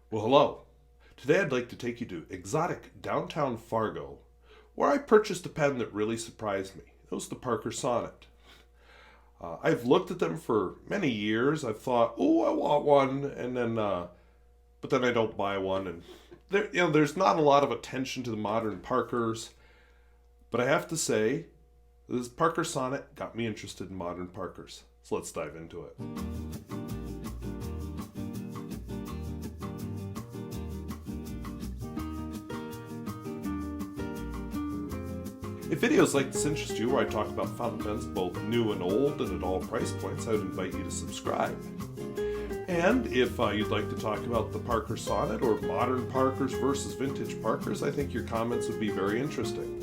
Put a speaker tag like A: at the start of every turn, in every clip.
A: Well, hello. Today I'd like to take you to exotic downtown Fargo, where I purchased a pen that really surprised me. It was the Parker Sonnet. I've looked at them for many years. I've thought, oh, I want one, and then, but then I don't buy one. And there's not a lot of attention to the modern Parkers. But I have to say, this Parker Sonnet got me interested in modern Parkers. So let's dive into it. If videos like this interest you, where I talk about fountain pens both new and old and at all price points, I would invite you to subscribe. And if you'd like to talk about the Parker Sonnet or modern Parkers versus vintage Parkers, I think your comments would be very interesting.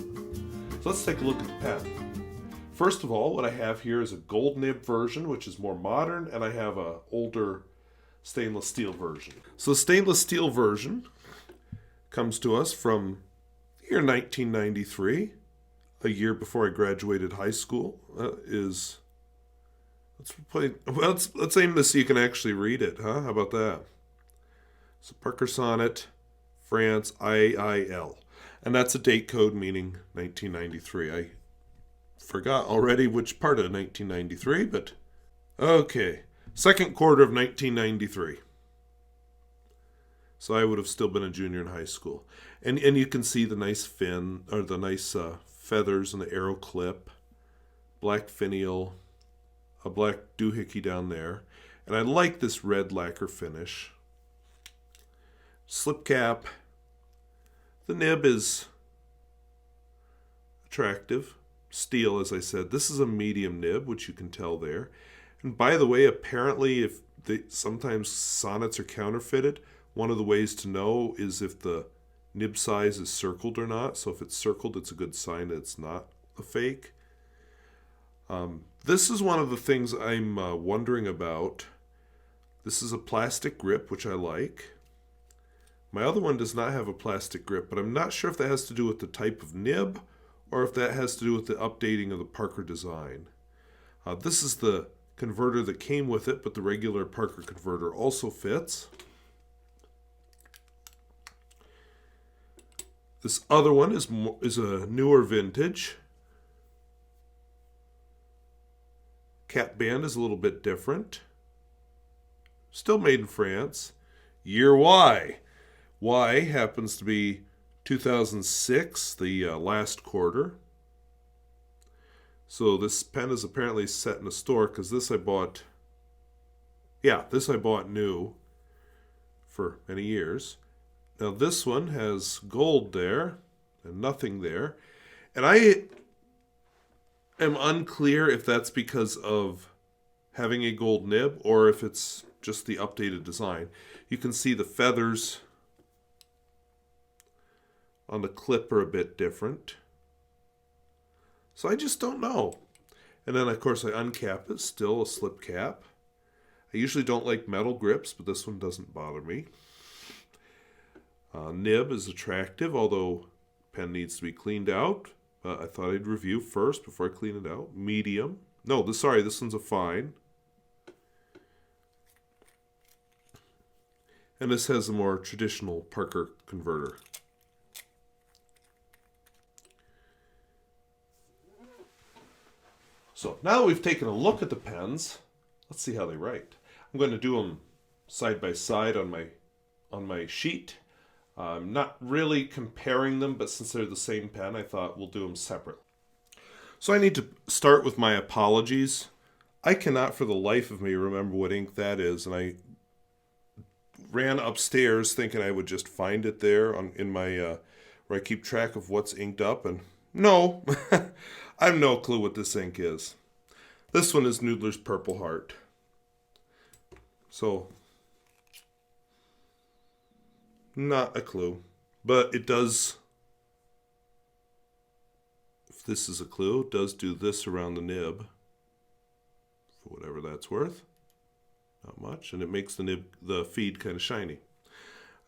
A: So let's take a look at the pen. First of all, what I have here is a gold nib version, which is more modern, and I have a older stainless steel version. So the stainless steel version comes to us from the year 1993. A year before I graduated high school. Let's aim this so you can actually read it, huh? How about that? So Parker Sonnet, France, IIL. And that's a date code meaning 1993. I forgot already which part of 1993, but okay. Second quarter of 1993. So I would have still been a junior in high school. And you can see the nice fin, or the nice feathers and the arrow clip, black finial, a black doohickey down there. And I like this red lacquer finish. Slip cap. The nib is attractive. Steel, as I said. This is a medium nib, which you can tell there. And by the way, apparently sometimes sonnets are counterfeited. One of the ways to know is if the nib size is circled or not. So if it's circled, it's a good sign that it's not a fake. This is one of the things I'm wondering about. This is a plastic grip, which I like. My other one does not have a plastic grip, but I'm not sure if that has to do with the type of nib or if that has to do with the updating of the Parker design. This is the converter that came with it, but the regular Parker converter also fits. This other one is a newer vintage. Cap band is a little bit different. Still made in France. Year Y. Y happens to be 2006, the last quarter. So this pen is apparently set in a store because this I bought new for many years. Now this one has gold there and nothing there. And I am unclear if that's because of having a gold nib or if it's just the updated design. You can see the feathers on the clip are a bit different. So I just don't know. And then of course I uncap it, still a slip cap. I usually don't like metal grips, but this one doesn't bother me. Nib is attractive, although pen needs to be cleaned out. I thought I'd review first before I clean it out. Medium. No, this one's a fine. And this has a more traditional Parker converter. So now that we've taken a look at the pens, let's see how they write. I'm going to do them side by side on my sheet. I'm not really comparing them, but since they're the same pen, I thought we'll do them separately. So I need to start with my apologies. I cannot for the life of me remember what ink that is, and I ran upstairs thinking I would just find it there in my where I keep track of what's inked up, and no, I have no clue what this ink is. This one is Noodler's Purple Heart. So not a clue, but it does, if this is a clue, it does do this around the nib, for whatever that's worth. Not much, and it makes the feed kind of shiny.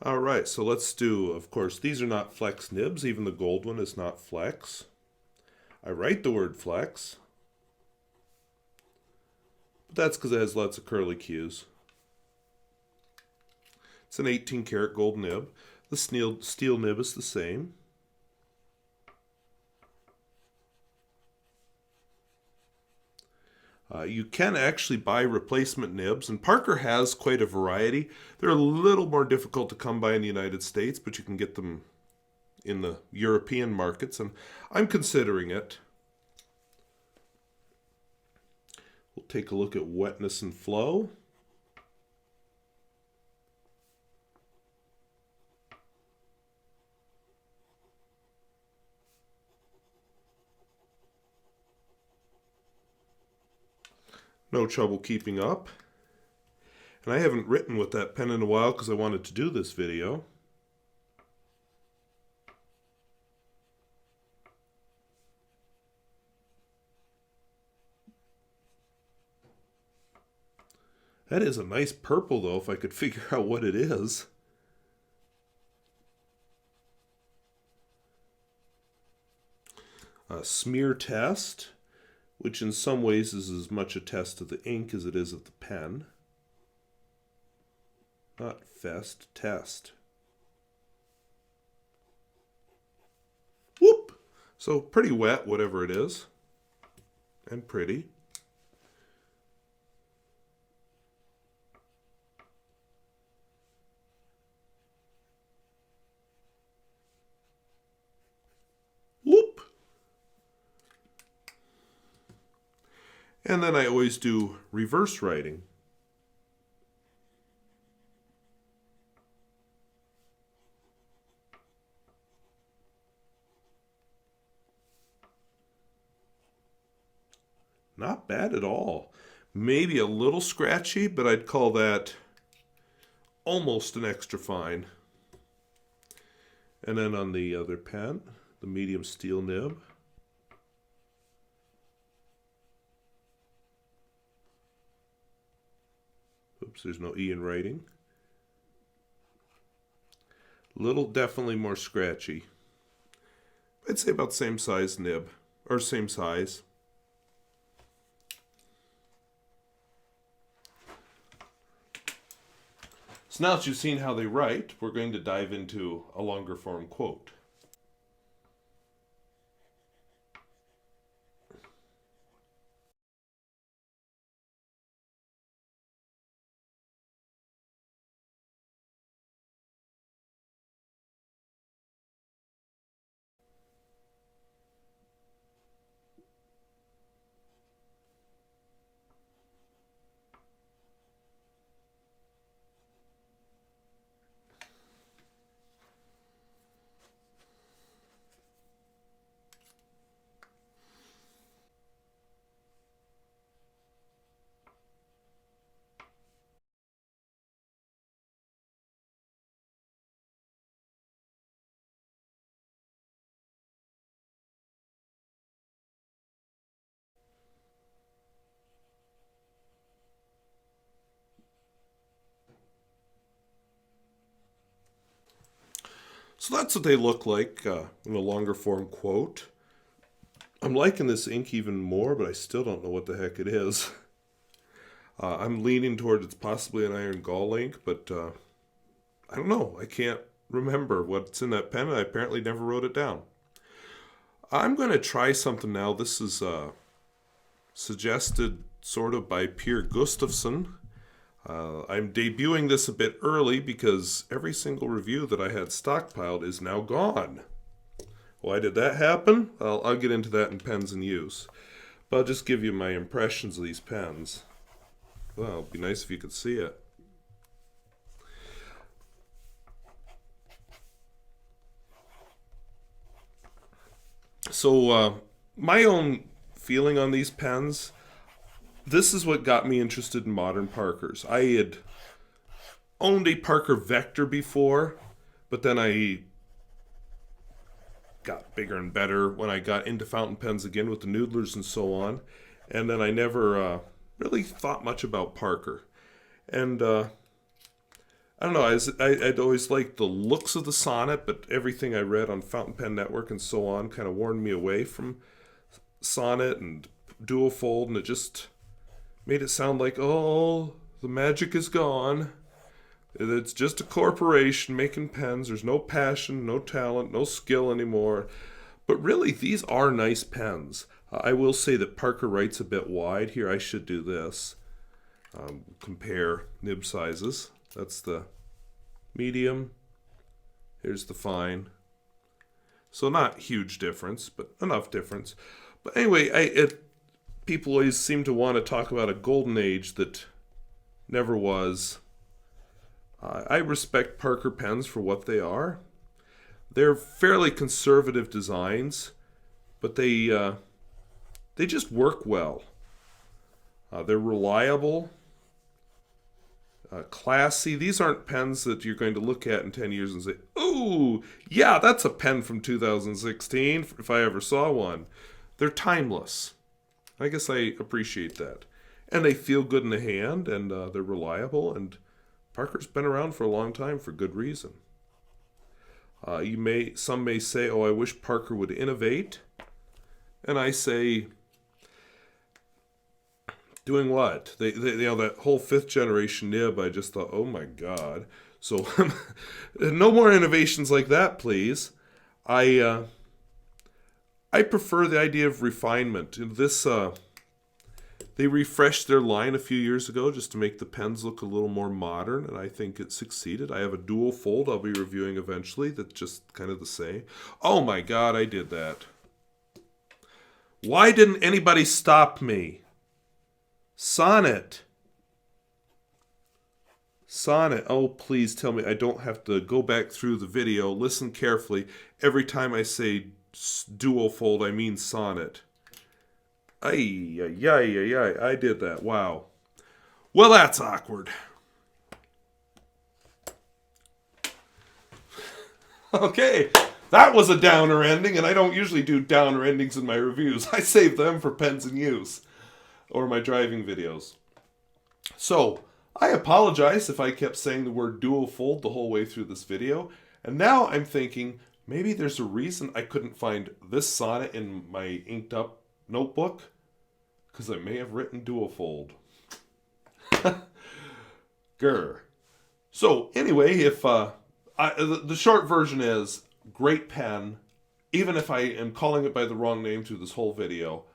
A: All right, so let's do, of course, these are not flex nibs, even the gold one is not flex. I write the word flex, but that's because it has lots of curly cues. It's an 18 karat gold nib. The steel nib is the same. You can actually buy replacement nibs, and Parker has quite a variety. They're a little more difficult to come by in the United States, but you can get them in the European markets, and I'm considering it. We'll take a look at Wetness and Flow. No trouble keeping up. And I haven't written with that pen in a while because I wanted to do this video. That is a nice purple, though, if I could figure out what it is. A smear test, which in some ways is as much a test of the ink as it is of the pen. Not fest, test. Whoop! So pretty wet, whatever it is. And pretty. Whoop! And then I always do reverse writing. Not bad at all. Maybe a little scratchy, but I'd call that almost an extra fine. And then on the other pen, the medium steel nib. Oops, there's no E in writing. Little definitely more scratchy. I'd say about the same size nib, or same size. So now that you've seen how they write, we're going to dive into a longer form quote. So that's what they look like in a longer form quote. I'm liking this ink even more, but I still don't know what the heck it is. I'm leaning toward it's possibly an iron gall ink, but I don't know. I can't remember what's in that pen, and I apparently never wrote it down. I'm going to try something now. This is suggested sort of by Pierre Gustafson. I'm debuting this a bit early because every single review that I had stockpiled is now gone. Why did that happen? I'll get into that in pens in use. But I'll just give you my impressions of these pens. Well, it'd be nice if you could see it. So my own feeling on these pens, this is what got me interested in modern Parkers. I had owned a Parker Vector before, but then I got bigger and better when I got into fountain pens again with the Noodlers and so on. And then I never really thought much about Parker. And I don't know, I'd always liked the looks of the Sonnet, but everything I read on Fountain Pen Network and so on kind of warned me away from Sonnet and dual fold, and it just made it sound like, oh, the magic is gone. It's just a corporation making pens. There's no passion, no talent, no skill anymore. But really, these are nice pens. I will say that Parker writes a bit wide. Here, I should do this. Compare nib sizes. That's the medium. Here's the fine. So not huge difference, but enough difference. But anyway, people always seem to want to talk about a golden age that never was. I respect Parker pens for what they are. They're fairly conservative designs, but they just work well. They're reliable, classy. These aren't pens that you're going to look at in 10 years and say, "Ooh, yeah, that's a pen from 2016, if I ever saw one." They're timeless. I guess I appreciate that. And they feel good in the hand, and they're reliable, and Parker's been around for a long time for good reason. Some may say, "Oh, I wish Parker would innovate." And I say, doing what? They that whole 5th generation nib, I just thought, oh my God. So no more innovations like that, please. I prefer the idea of refinement. They refreshed their line a few years ago just to make the pens look a little more modern, and I think it succeeded. I have a dual fold I'll be reviewing eventually that's just kind of the same. Oh my God, I did that. Why didn't anybody stop me? Sonnet. Oh, please tell me I don't have to go back through the video. Listen carefully. Every time I say dual fold, I mean sonnet. I did that. Wow. Well, that's awkward. Okay, that was a downer ending, and I don't usually do downer endings in my reviews. I save them for pens in use or my driving videos. So, I apologize if I kept saying the word dual fold the whole way through this video, and now I'm thinking maybe there's a reason I couldn't find this sonnet in my inked up notebook, because I may have written dual fold. Grr. So anyway, if the short version is great pen, even if I am calling it by the wrong name through this whole video,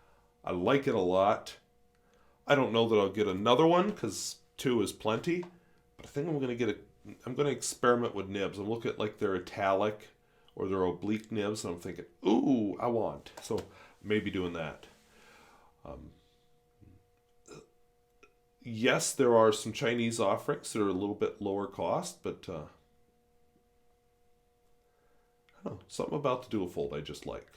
A: I like it a lot. I don't know that I'll get another one because 2 is plenty, but I think I'm going to experiment with nibs. I'm looking at like their italic or their oblique nibs, and I'm thinking, ooh, I want. So maybe doing that. Yes, there are some Chinese offerings that are a little bit lower cost, but I don't know, something about the dual fold I just like.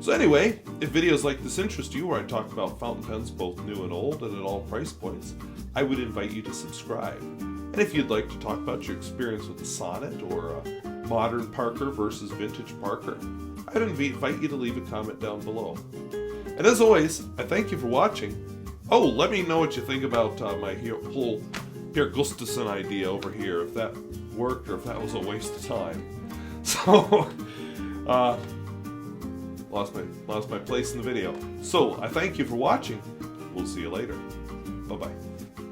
A: So anyway, if videos like this interest you, where I talk about fountain pens both new and old and at all price points, I would invite you to subscribe. And if you'd like to talk about your experience with the Sonnet or modern Parker versus vintage Parker, I'd invite you to leave a comment down below. And as always, I thank you for watching. Oh, let me know what you think about my whole Pierre Gustafson idea over here, if that worked or if that was a waste of time. So, lost my place in the video. So, I thank you for watching. We'll see you later. Bye-bye.